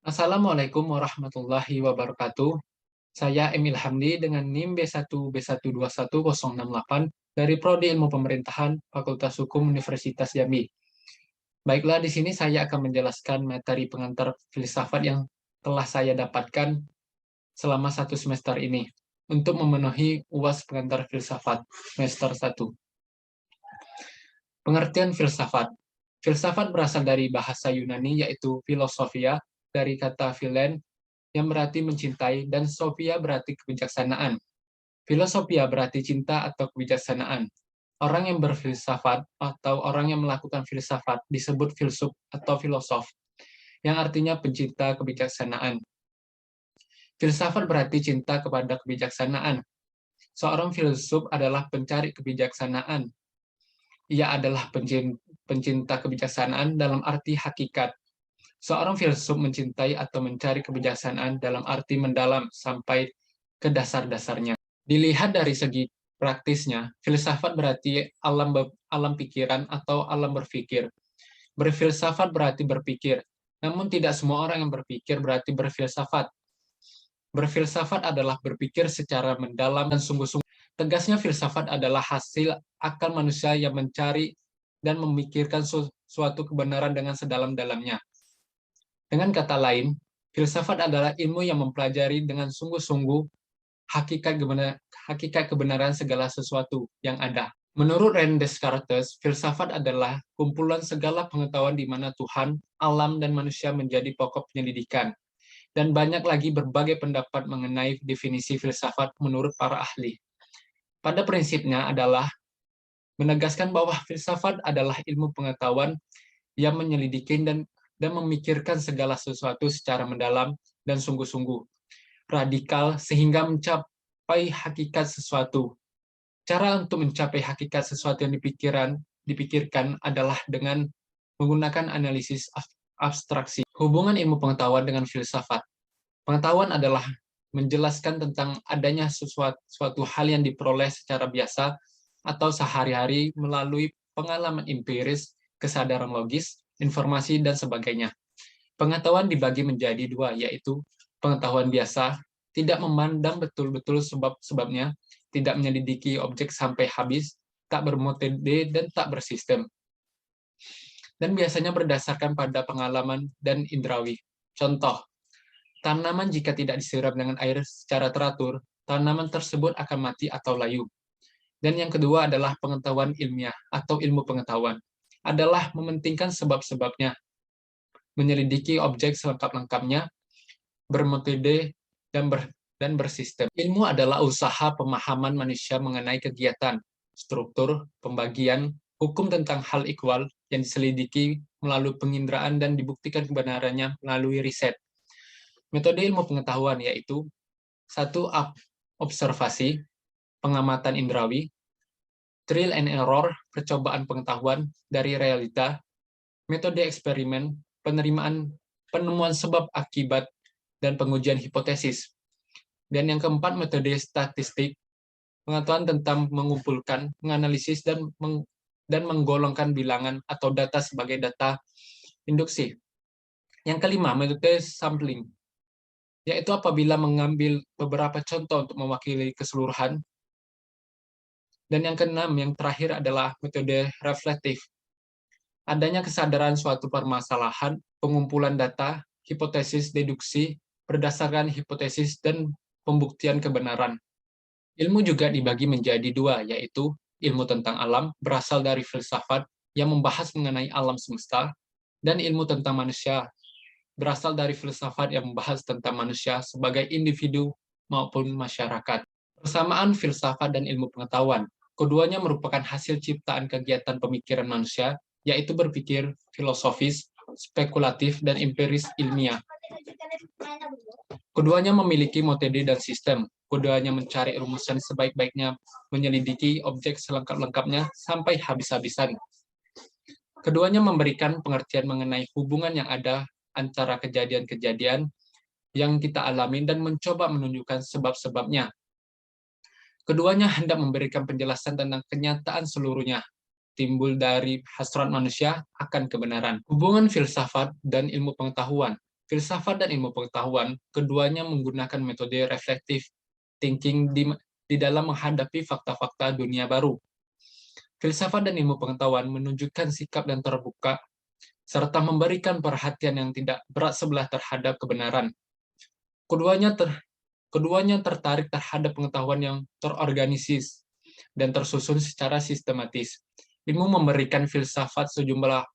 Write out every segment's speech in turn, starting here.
Assalamualaikum warahmatullahi wabarakatuh. Saya Emil Hamdi dengan NIM B1B121068 dari Prodi Ilmu Pemerintahan Fakultas Hukum Universitas Jambi. Baiklah, di sini saya akan menjelaskan materi pengantar filsafat yang telah saya dapatkan selama 1 semester ini untuk memenuhi UAS pengantar filsafat semester 1. Pengertian filsafat. Filsafat berasal dari bahasa Yunani yaitu filosofia dari kata philen yang berarti mencintai, dan sophia berarti kebijaksanaan. Filosofia berarti cinta atau kebijaksanaan. Orang yang berfilsafat atau orang yang melakukan filsafat disebut filsuf atau filosof, yang artinya pencinta kebijaksanaan. Filsafat berarti cinta kepada kebijaksanaan. Seorang filsuf adalah pencari kebijaksanaan. Ia adalah pencinta kebijaksanaan dalam arti hakikat. Seorang filsuf mencintai atau mencari kebijaksanaan dalam arti mendalam sampai ke dasar-dasarnya. Dilihat dari segi praktisnya, filsafat berarti alam pikiran atau alam berpikir. Berfilsafat berarti berpikir, namun tidak semua orang yang berpikir berarti berfilsafat. Berfilsafat adalah berpikir secara mendalam dan sungguh-sungguh. Tegasnya, filsafat adalah hasil akal manusia yang mencari dan memikirkan suatu kebenaran dengan sedalam-dalamnya. Dengan kata lain, filsafat adalah ilmu yang mempelajari dengan sungguh-sungguh hakikat kebenaran segala sesuatu yang ada. Menurut René Descartes, filsafat adalah kumpulan segala pengetahuan di mana Tuhan, alam, dan manusia menjadi pokok penyelidikan. Dan banyak lagi berbagai pendapat mengenai definisi filsafat menurut para ahli. Pada prinsipnya adalah menegaskan bahwa filsafat adalah ilmu pengetahuan yang menyelidiki dan memikirkan segala sesuatu secara mendalam dan sungguh-sungguh, radikal, sehingga mencapai hakikat sesuatu. Cara untuk mencapai hakikat sesuatu yang dipikirkan adalah dengan menggunakan analisis abstraksi. Hubungan ilmu pengetahuan dengan filsafat. Pengetahuan adalah menjelaskan tentang adanya suatu hal yang diperoleh secara biasa atau sehari-hari melalui pengalaman empiris, kesadaran logis, informasi, dan sebagainya. Pengetahuan dibagi menjadi dua, yaitu pengetahuan biasa, tidak memandang betul-betul sebab-sebabnya, tidak menyelidiki objek sampai habis, tak bermetode, dan tak bersistem. Dan biasanya berdasarkan pada pengalaman dan indrawi. Contoh, tanaman jika tidak disiram dengan air secara teratur, tanaman tersebut akan mati atau layu. Dan yang kedua adalah pengetahuan ilmiah atau ilmu pengetahuan, adalah mementingkan sebab-sebabnya, menyelidiki objek selengkap-lengkapnya, bermetode, dan bersistem. Ilmu adalah usaha pemahaman manusia mengenai kegiatan, struktur, pembagian, hukum tentang hal ikhwal yang diselidiki melalui penginderaan dan dibuktikan kebenarannya melalui riset. Metode ilmu pengetahuan yaitu 1. Observasi, pengamatan indrawi, trial and error, percobaan pengetahuan dari realita, metode eksperimen, penemuan sebab akibat, dan pengujian hipotesis. Dan yang keempat, metode statistik, pengetahuan tentang mengumpulkan, menganalisis, dan menggolongkan bilangan atau data sebagai data induksi. Yang kelima, metode sampling, yaitu apabila mengambil beberapa contoh untuk mewakili keseluruhan. Dan yang keenam, yang terakhir adalah metode reflektif. Adanya kesadaran suatu permasalahan, pengumpulan data, hipotesis deduksi, berdasarkan hipotesis dan pembuktian kebenaran. Ilmu juga dibagi menjadi dua, yaitu ilmu tentang alam, berasal dari filsafat yang membahas mengenai alam semesta, dan ilmu tentang manusia, berasal dari filsafat yang membahas tentang manusia sebagai individu maupun masyarakat. Persamaan filsafat dan ilmu pengetahuan. Keduanya merupakan hasil ciptaan kegiatan pemikiran manusia, yaitu berpikir filosofis, spekulatif, dan empiris ilmiah. Keduanya memiliki metode dan sistem. Keduanya mencari rumusan sebaik-baiknya, menyelidiki objek selengkap-lengkapnya sampai habis-habisan. Keduanya memberikan pengertian mengenai hubungan yang ada antara kejadian-kejadian yang kita alami dan mencoba menunjukkan sebab-sebabnya. Keduanya hendak memberikan penjelasan tentang kenyataan seluruhnya, timbul dari hasrat manusia akan kebenaran. Hubungan filsafat dan ilmu pengetahuan. Filsafat dan ilmu pengetahuan, keduanya menggunakan metode reflective thinking di dalam menghadapi fakta-fakta dunia baru. Filsafat dan ilmu pengetahuan menunjukkan sikap yang terbuka, serta memberikan perhatian yang tidak berat sebelah terhadap kebenaran. Keduanya tertarik terhadap pengetahuan yang terorganisir dan tersusun secara sistematis. Ilmu memberikan filsafat sejumlah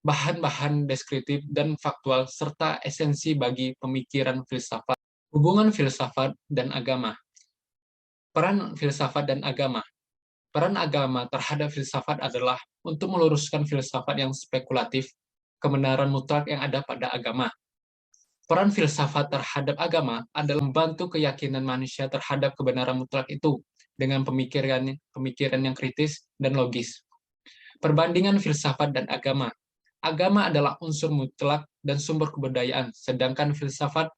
bahan-bahan deskriptif dan faktual, serta esensi bagi pemikiran filsafat. Hubungan filsafat dan agama. Peran filsafat dan agama. Peran agama terhadap filsafat adalah untuk meluruskan filsafat yang spekulatif, kebenaran mutlak yang ada pada agama. Peran filsafat terhadap agama adalah membantu keyakinan manusia terhadap kebenaran mutlak itu dengan pemikiran yang kritis dan logis. Perbandingan filsafat dan agama. Agama adalah unsur mutlak dan sumber kebudayaan, sedangkan filsafat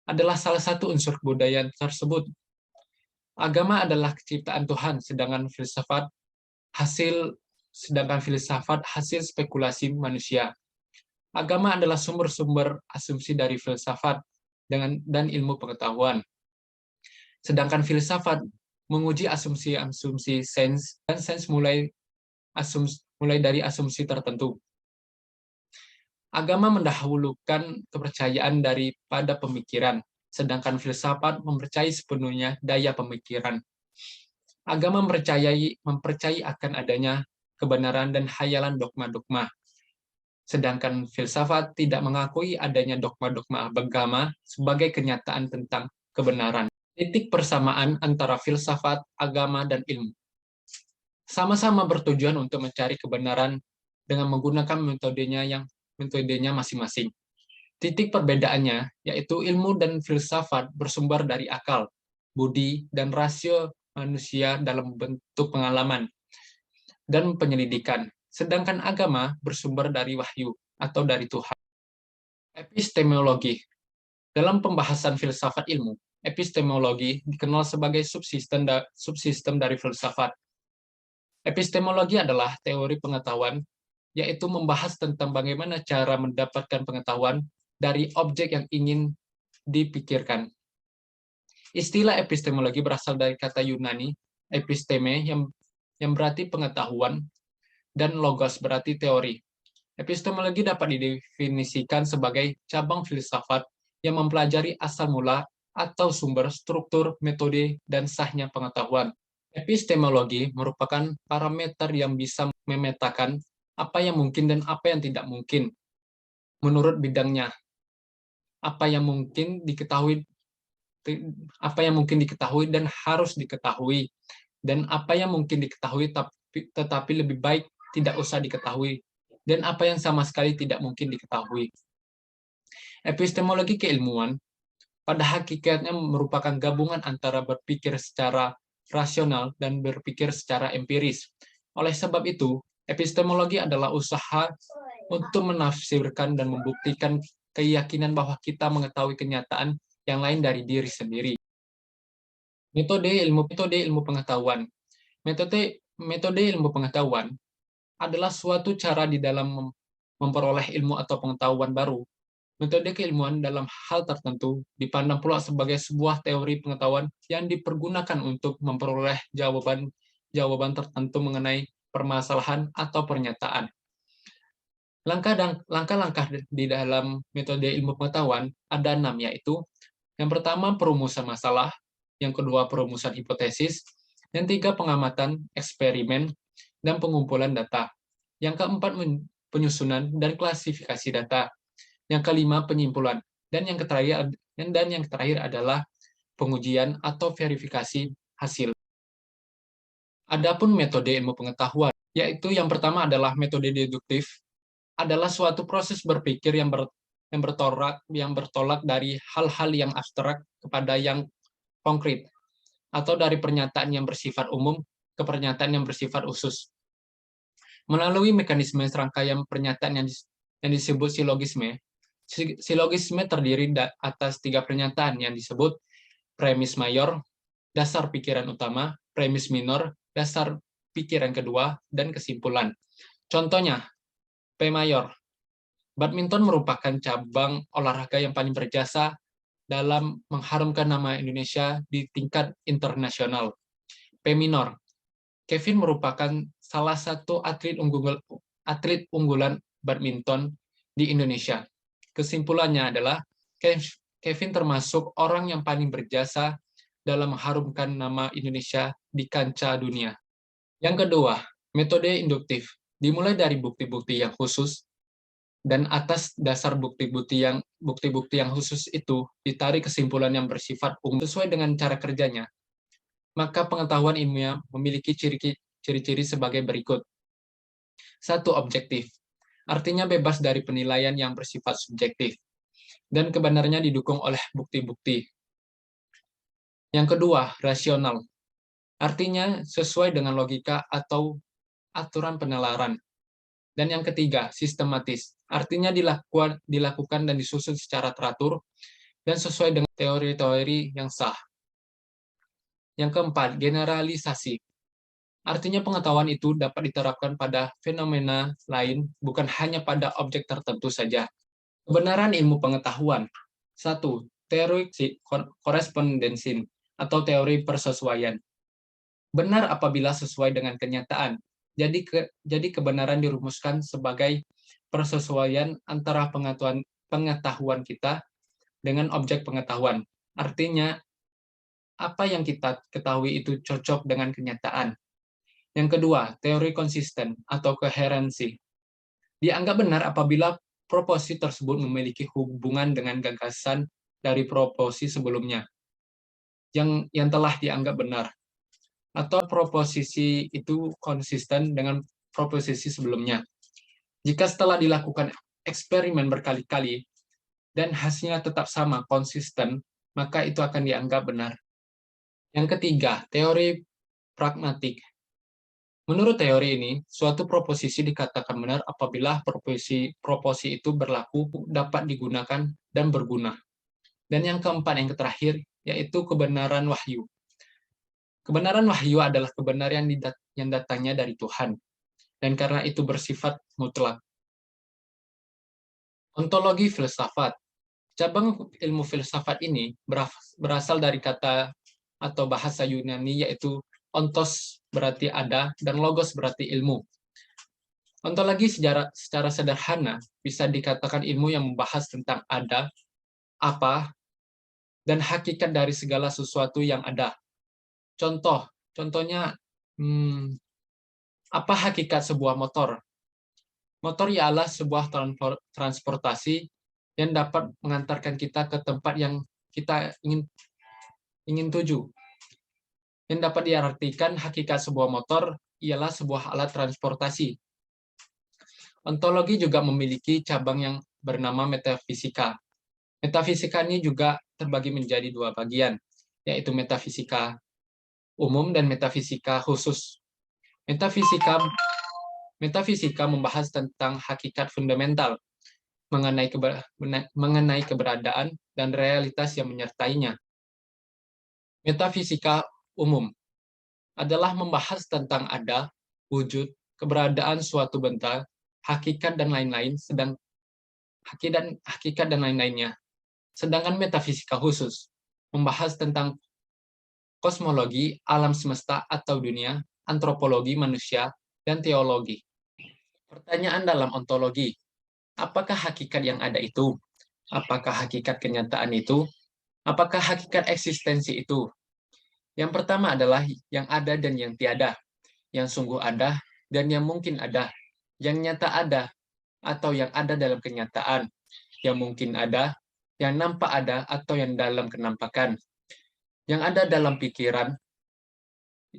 adalah salah satu unsur kebudayaan tersebut. Agama adalah ciptaan Tuhan, sedangkan filsafat hasil spekulasi manusia. Agama adalah sumber-sumber asumsi dari filsafat dan ilmu pengetahuan. Sedangkan filsafat menguji asumsi-asumsi sains, dan sains mulai dari asumsi tertentu. Agama mendahulukan kepercayaan daripada pemikiran, sedangkan filsafat mempercayai sepenuhnya daya pemikiran. Agama mempercayai akan adanya kebenaran dan hayalan dogma-dogma, sedangkan filsafat tidak mengakui adanya dogma-dogma agama sebagai kenyataan tentang kebenaran. Titik persamaan antara filsafat, agama, dan ilmu. Sama-sama bertujuan untuk mencari kebenaran dengan menggunakan metodenya masing-masing. Titik perbedaannya yaitu ilmu dan filsafat bersumber dari akal, budi, dan rasio manusia dalam bentuk pengalaman dan penyelidikan, sedangkan agama bersumber dari wahyu atau dari Tuhan. Epistemologi. Dalam pembahasan filsafat ilmu, epistemologi dikenal sebagai subsistem dari filsafat. Epistemologi adalah teori pengetahuan, yaitu membahas tentang bagaimana cara mendapatkan pengetahuan dari objek yang ingin dipikirkan. Istilah epistemologi berasal dari kata Yunani, episteme, yang berarti pengetahuan, dan logos berarti teori. Epistemologi dapat didefinisikan sebagai cabang filsafat yang mempelajari asal mula atau sumber, struktur, metode, dan sahnya pengetahuan. Epistemologi merupakan parameter yang bisa memetakan apa yang mungkin dan apa yang tidak mungkin menurut bidangnya. Apa yang mungkin diketahui dan harus diketahui, dan apa yang mungkin diketahui tetapi lebih baik tidak usah diketahui, dan apa yang sama sekali tidak mungkin diketahui. Epistemologi keilmuan pada hakikatnya merupakan gabungan antara berpikir secara rasional dan berpikir secara empiris. Oleh sebab itu, epistemologi adalah usaha untuk menafsirkan dan membuktikan keyakinan bahwa kita mengetahui kenyataan yang lain dari diri sendiri. Metode ilmu pengetahuan. Metode ilmu pengetahuan adalah suatu cara di dalam memperoleh ilmu atau pengetahuan baru. Metode keilmuan dalam hal tertentu dipandang pula sebagai sebuah teori pengetahuan yang dipergunakan untuk memperoleh jawaban tertentu mengenai permasalahan atau pernyataan. Langkah-langkah di dalam metode ilmu pengetahuan ada 6, yaitu yang pertama perumusan masalah, yang kedua perumusan hipotesis, yang tiga pengamatan, eksperimen, dan pengumpulan data. Yang keempat penyusunan dan klasifikasi data. Yang kelima penyimpulan, dan yang terakhir adalah pengujian atau verifikasi hasil. Adapun metode ilmu pengetahuan, yaitu yang pertama adalah metode deduktif, adalah suatu proses berpikir yang bertolak dari hal-hal yang abstrak kepada yang konkret, atau dari pernyataan yang bersifat umum ke pernyataan yang bersifat khusus. Melalui mekanisme serangkaian pernyataan yang disebut silogisme. Silogisme terdiri atas 3 pernyataan yang disebut premis mayor, dasar pikiran utama, premis minor, dasar pikiran kedua, dan kesimpulan. Contohnya, P mayor. Badminton merupakan cabang olahraga yang paling berjasa dalam mengharumkan nama Indonesia di tingkat internasional. P minor. Kevin merupakan salah satu atlet unggulan badminton di Indonesia. Kesimpulannya adalah Kevin termasuk orang yang paling berjasa dalam mengharumkan nama Indonesia di kancah dunia. Yang kedua, metode induktif. Dimulai dari bukti-bukti yang khusus, dan atas dasar bukti-bukti yang khusus itu ditarik kesimpulan yang bersifat umum sesuai dengan cara kerjanya. Maka pengetahuan ilmiah memiliki ciri-ciri sebagai berikut. 1. Objektif. Artinya bebas dari penilaian yang bersifat subjektif dan kebenarannya didukung oleh bukti-bukti. Yang kedua, rasional. Artinya sesuai dengan logika atau aturan penalaran. Dan yang ketiga, sistematis. Artinya dilakukan dan disusun secara teratur dan sesuai dengan teori-teori yang sah. Yang keempat, generalisasi. Artinya pengetahuan itu dapat diterapkan pada fenomena lain, bukan hanya pada objek tertentu saja. Kebenaran ilmu pengetahuan. 1. Teori korespondensi atau teori persesuaian. Benar apabila sesuai dengan kenyataan. Jadi kebenaran dirumuskan sebagai persesuaian antara pengetahuan kita dengan objek pengetahuan. Artinya, apa yang kita ketahui itu cocok dengan kenyataan. Yang kedua, teori konsisten atau koherensi. Dianggap benar apabila proporsi tersebut memiliki hubungan dengan gagasan dari proporsi sebelumnya yang telah dianggap benar, atau proposisi itu konsisten dengan proposisi sebelumnya. Jika setelah dilakukan eksperimen berkali-kali dan hasilnya tetap sama, konsisten, maka itu akan dianggap benar. Yang ketiga, teori pragmatik. Menurut teori ini, suatu proposisi dikatakan benar apabila proposisi itu berlaku, dapat digunakan, dan berguna. Dan yang keempat, yang terakhir, yaitu kebenaran wahyu. Kebenaran wahyu adalah kebenaran yang datangnya dari Tuhan, dan karena itu bersifat mutlak. Ontologi filsafat. Cabang ilmu filsafat ini berasal dari kata atau bahasa Yunani, yaitu ontos berarti ada, dan logos berarti ilmu. Ontologi secara sederhana bisa dikatakan ilmu yang membahas tentang ada, apa, dan hakikat dari segala sesuatu yang ada. Contohnya, apa hakikat sebuah motor? Motor ialah sebuah transportasi yang dapat mengantarkan kita ke tempat yang kita ingin tuju. Yang dapat diartikan hakikat sebuah motor ialah sebuah alat transportasi. Ontologi juga memiliki cabang yang bernama metafisika. Metafisika ini juga terbagi menjadi dua bagian, yaitu metafisika umum dan metafisika khusus. Metafisika membahas tentang hakikat fundamental mengenai keberadaan dan realitas yang menyertainya. Metafisika umum adalah membahas tentang ada, wujud, keberadaan suatu benda, hakikat dan lain-lain, hakikat dan lain-lainnya. Sedangkan metafisika khusus membahas tentang kosmologi, alam semesta atau dunia, antropologi manusia, dan teologi. Pertanyaan dalam ontologi, apakah hakikat yang ada itu? Apakah hakikat kenyataan itu? Apakah hakikat eksistensi itu? Yang pertama adalah yang ada dan yang tiada, yang sungguh ada dan yang mungkin ada, yang nyata ada atau yang ada dalam kenyataan, yang mungkin ada, yang nampak ada atau yang dalam kenampakan, yang ada dalam pikiran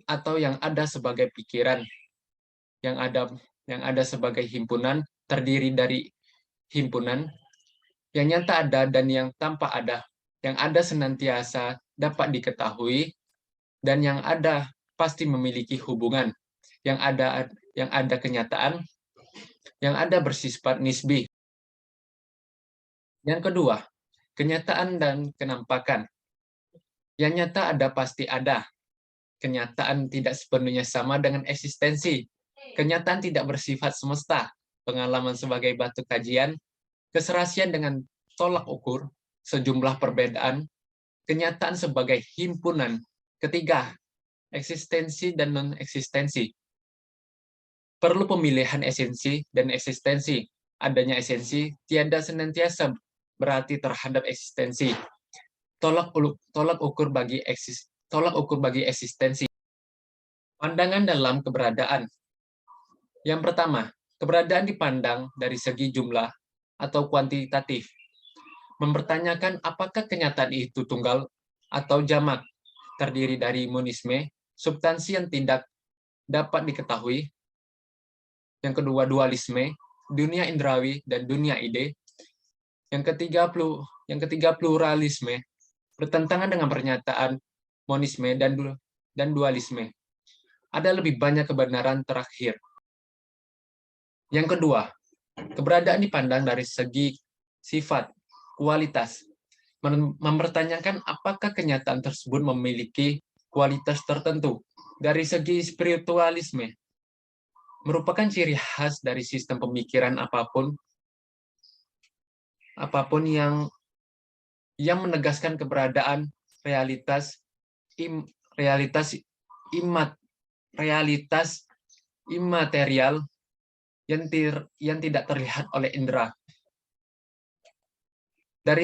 atau yang ada sebagai pikiran, yang ada sebagai himpunan, terdiri dari himpunan, yang nyata ada dan yang tampak ada, yang ada senantiasa dapat diketahui, dan yang ada pasti memiliki hubungan, yang ada kenyataan, yang ada bersifat nisbi. Yang kedua, kenyataan dan kenampakan. Yang nyata ada pasti ada. Kenyataan tidak sepenuhnya sama dengan eksistensi. Kenyataan tidak bersifat semesta. Pengalaman sebagai batu kajian Keserasian dengan tolak ukur, sejumlah perbedaan, kenyataan sebagai himpunan. Ketiga, eksistensi dan non-eksistensi. Perlu pemilihan esensi dan eksistensi. Adanya esensi tiada senantiasa berarti terhadap eksistensi. Tolak ukur bagi eksistensi. Pandangan dalam keberadaan. Yang pertama, keberadaan dipandang dari segi jumlah atau kuantitatif. Mempertanyakan apakah kenyataan itu tunggal atau jamak, terdiri dari monisme, substansi yang tidak dapat diketahui. Yang kedua, dualisme, dunia indrawi dan dunia ide. Yang ketiga, pluralisme, bertentangan dengan pernyataan monisme dan dualisme. Ada lebih banyak kebenaran terakhir. Yang kedua, keberadaan dipandang dari segi sifat, kualitas, mempertanyakan apakah kenyataan tersebut memiliki kualitas tertentu. Dari segi spiritualisme, merupakan ciri khas dari sistem pemikiran apapun yang menegaskan keberadaan realitas imaterial yang tidak terlihat oleh indera. Dari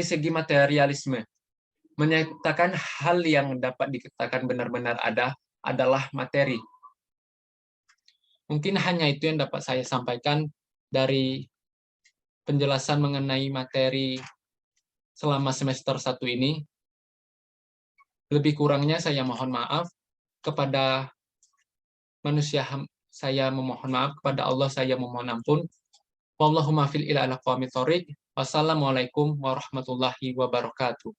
segi materialisme, menyatakan hal yang dapat dikatakan benar-benar ada adalah materi. Mungkin hanya itu yang dapat saya sampaikan dari penjelasan mengenai materi selama semester 1 ini. Lebih kurangnya saya mohon maaf kepada manusia, saya memohon maaf kepada Allah, saya memohon ampun. Wallahumma fil ila ala qawmi thoriq. Wassalamualaikum warahmatullahi wabarakatuh.